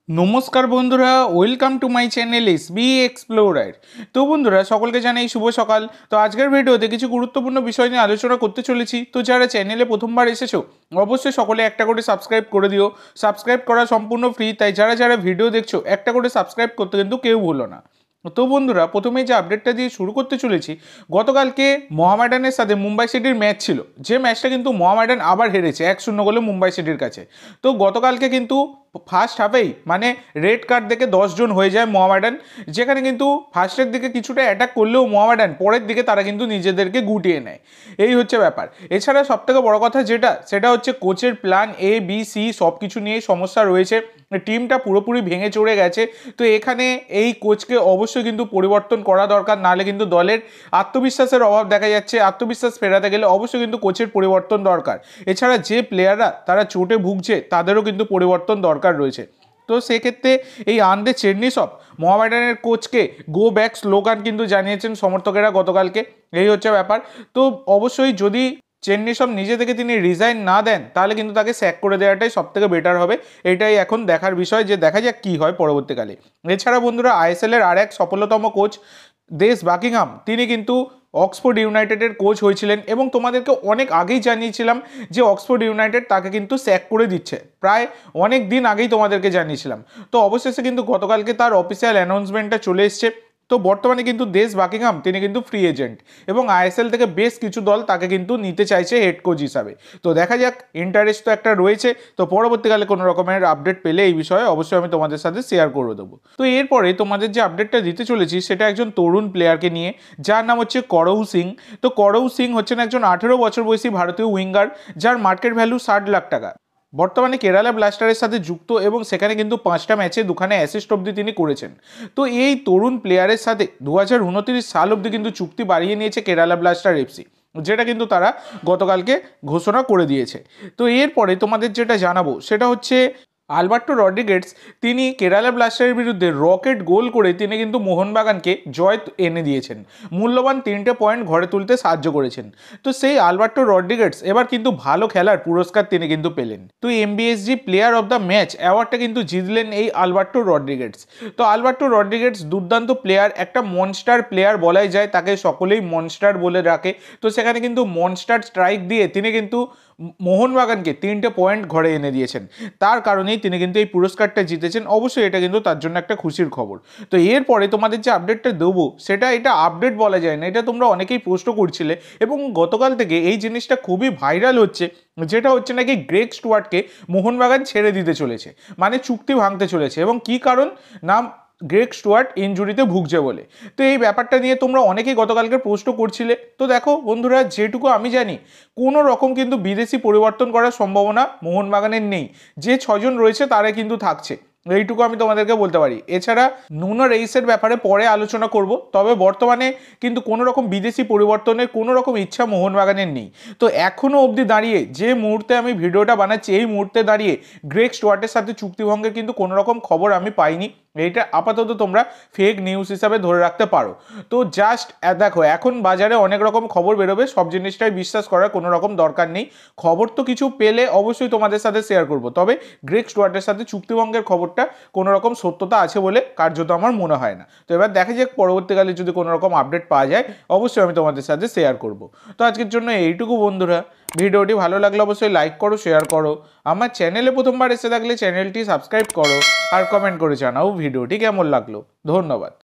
নমস্কার বন্ধুরা, welcome to my channel SB explorer. তো বন্ধুরা, সকলকে জানাই শুভ সকাল। তো আজকের ভিডিওতে কিছু গুরুত্বপূর্ণ বিষয় নিয়ে আলোচনা করতে চলেছি। তো যারা চ্যানেলে প্রথমবার এসেছো অবশ্যই সকলে একটা করে সাবস্ক্রাইব করে দিও। সাবস্ক্রাইব করা সম্পূর্ণ ফ্রি, তাই যারা যারা ভিডিও দেখছো একটা করে সাবস্ক্রাইব করতে কিন্তু কেউ ভুলো না। তো বন্ধুরা, প্রথমেই যে আপডেটটা দিয়ে শুরু করতে চলেছি, গতকালকে মোহামেডানের সাথে মুম্বাই সিটির ম্যাচ ছিল, যে ম্যাচটা কিন্তু মোহামেডান আবার হেরেছে 1-0 গোলে মুম্বাই সিটির কাছে। তো গতকালকে কিন্তু ফার্স্ট হাফেই মানে রেড কার্ড দেখে 10 জন হয়ে যায় মোহামেডান, যেখানে কিন্তু ফার্স্টের দিকে কিছুটা অ্যাটাক করলেও মোহামেডান পরের দিকে তারা কিন্তু নিজেদেরকে গুটিয়ে নেয়। এই হচ্ছে ব্যাপার। এছাড়া সবথেকে বড় কথা সেটা হচ্ছে কোচের প্ল্যান এ বি সি সব কিছু নিয়েই সমস্যা রয়েছে। টিমটা পুরোপুরি ভেঙে চড়ে গেছে। তো এখানে এই কোচকে অবশ্যই কিন্তু পরিবর্তন করা দরকার, নাহলে কিন্তু দলের আত্মবিশ্বাসের অভাব দেখা যাচ্ছে। আত্মবিশ্বাস ফেরাতে গেলে অবশ্যই কিন্তু কোচের পরিবর্তন দরকার। এছাড়া যে প্লেয়াররা তারা চোটে ভুগছে তাদেরও কিন্তু পরিবর্তন দরকার রয়েছে। তো সেক্ষেত্রে এই আন্দ্রে চেরনিসভ মোহামেডানের কোচকে গো ব্যাক স্লোগান কিন্তু জানিয়েছেন সমর্থকেরা গতকালকে। এই হচ্ছে ব্যাপার। তো অবশ্যই যদি চেরনিসভ নিজে থেকে তিনি রিজাইন না দেন, তাহলে কিন্তু তাকে স্যাক করে দেওয়াটাই সব থেকে বেটার হবে। এটাই এখন দেখার বিষয়, যে দেখা যাক কী হয় পরবর্তীকালে। এছাড়া বন্ধুরা, আইএসএল এর আর এক সফলতম কোচ দেশ বাকিংহাম, তিনি কিন্তু অক্সফোর্ড ইউনাইটেডের কোচ হয়েছিলেন, এবং তোমাদেরকে অনেক আগেই জানিয়েছিলাম যে অক্সফোর্ড ইউনাইটেড তাকে কিন্তু স্যাক করে দিচ্ছে। প্রায় অনেক দিন আগেই তোমাদেরকে জানিয়েছিলাম। তো অবশেষে কিন্তু গতকালকে তার অফিসিয়াল অ্যানাউন্সমেন্টটা চলে এসছে। তো বর্তমানে কিন্তু দেশ বাকিংহাম তিনি কিন্তু ফ্রি এজেন্ট, এবং আইএসএল থেকে বেশ কিছু দল তাকে কিন্তু নিতে চাইছে হেড কোচ হিসাবে। তো দেখা যাক, ইন্টারেস্ট তো একটা রয়েছে। তো পরবর্তীকালে কোনো রকমের আপডেট পেলে এই বিষয়ে অবশ্যই আমি তোমাদের সাথে শেয়ার করে দেবো। তো এরপরে তোমাদের যে আপডেটটা দিতে চলেছি সেটা একজন তরুণ প্লেয়ারকে নিয়ে, যার নাম হচ্ছে করৌ সিং। তো করৌ সিং হচ্ছেন একজন 18 বছর বয়সী ভারতীয় উইঙ্গার, যার মার্কেট ভ্যালু 60 লাখ টাকা। বর্তমানে কেরালা ব্লাস্টারের সাথে যুক্ত, এবং সেখানে কিন্তু 5টা ম্যাচে 2খানে অ্যাসিস্ট অবধি তিনি করেছেন। তো এই তরুণ প্লেয়ারের সাথে 2029 সাল অবধি কিন্তু চুক্তি বাড়িয়ে নিয়েছে কেরালা ব্লাস্টার এফসি, যেটা কিন্তু তারা গতকালকে ঘোষণা করে দিয়েছে। তো এরপরে তোমাদের যেটা জানাবো সেটা হচ্ছে আলবার্টো রড্রিগেজ, তিনি কেরালা ব্লাস্টারের বিরুদ্ধে রকেট গোল করে তিনি কিন্তু মোহনবাগানকে জয় এনে দিয়েছেন। মূল্যবান 3টে পয়েন্ট ঘরে তুলতে সাহায্য করেছেন। তো সেই আলবার্টো রড্রিগেজ এবার কিন্তু ভালো খেলার পুরস্কার তিনি কিন্তু পেলেন। তো MBSG player of the match অ্যাওয়ার্ডটা কিন্তু জিতলেন এই আলবার্টো রড্রিগেজ। তো আলবার্টো রড্রিগেজ দুর্দান্ত প্লেয়ার, একটা মনস্টার প্লেয়ার বলাই যায়, তাকে সকলেই মনস্টার বলে রাখে। তো সেখানে কিন্তু মনস্টার স্ট্রাইক দিয়ে তিনি কিন্তু মোহনবাগানকে 3টে পয়েন্ট ঘরে এনে দিয়েছেন। তার কারণেই তিনি কিন্তু এই পুরস্কারটা জিতেছেন। অবশ্যই এটা কিন্তু তার জন্য একটা খুশির খবর। তো এরপরে তোমাদের যে আপডেটটা দেবো এটা আপডেট বলা যায় না, এটা তোমরা অনেকেই প্রশ্ন করছিলে, এবং গতকাল থেকে এই জিনিসটা খুবই ভাইরাল হচ্ছে, যেটা হচ্ছে নাকি গ্রেগ স্টুয়ার্টকে মোহনবাগান ছেড়ে দিতে চলেছে, মানে চুক্তি ভাঙতে চলেছে। এবং কি কারণ না, গ্রেগ স্টুয়ার্ট ইনজুরিতে ভুগছে বলে। তো এই ব্যাপারটা নিয়ে তোমরা অনেকেই গতকালকে প্রশ্ন করছিলে। তো দেখো বন্ধুরা, যেটুকু আমি জানি, কোনো রকম কিন্তু বিদেশি পরিবর্তন করার সম্ভাবনা মোহনবাগানের নেই। যে 6জন রয়েছে তারা কিন্তু থাকছে, এইটুকু আমি তোমাদেরকে বলতে পারি। এছাড়া নুনো রেইসের ব্যাপারে পরে আলোচনা করব, তবে বর্তমানে কিন্তু কোনো রকম বিদেশি পরিবর্তনের কোনো রকম ইচ্ছা মোহনবাগানের নেই। তো এখনও অবধি দাঁড়িয়ে, যে মুহূর্তে আমি ভিডিওটা বানাচ্ছি এই মুহূর্তে দাঁড়িয়ে, গ্রেগ স্টুয়ার্টের সাথে চুক্তিভঙ্গের কিন্তু কোনো রকম খবর আমি পাইনি। এইটা আপাতত তোমরা ফেক নিউজ হিসাবে ধরে রাখতে পারো। তো জাস্ট দেখো, এখন বাজারে অনেক রকম খবর বেরোবে, সব জিনিসটাই বিশ্বাস করার কোনো রকম দরকার নেই। খবর তো কিছু পেলে অবশ্যই তোমাদের সাথে শেয়ার করব, তবে গ্রেগ স্টুয়ার্টের সাথে চুক্তিভঙ্গের খবরটা কোনো রকম সত্যতা আছে বলে কার্যত আমার মনে হয় না। তো এবার দেখা যাক পরবর্তীকালে যদি কোনো রকম আপডেট পাওয়া যায় অবশ্যই আমি তোমাদের সাথে শেয়ার করব। তো আজকের জন্য এইটুকু বন্ধুরা। ভিডিওটি ভালো লাগলে অবশ্যই লাইক করো, শেয়ার করো। আমার চ্যানেলে প্রথমবার এসে থাকলে চ্যানেলটি সাবস্ক্রাইব করো, আর কমেন্ট করে জানাও ভিডিওটি কেমন লাগলো। ধন্যবাদ।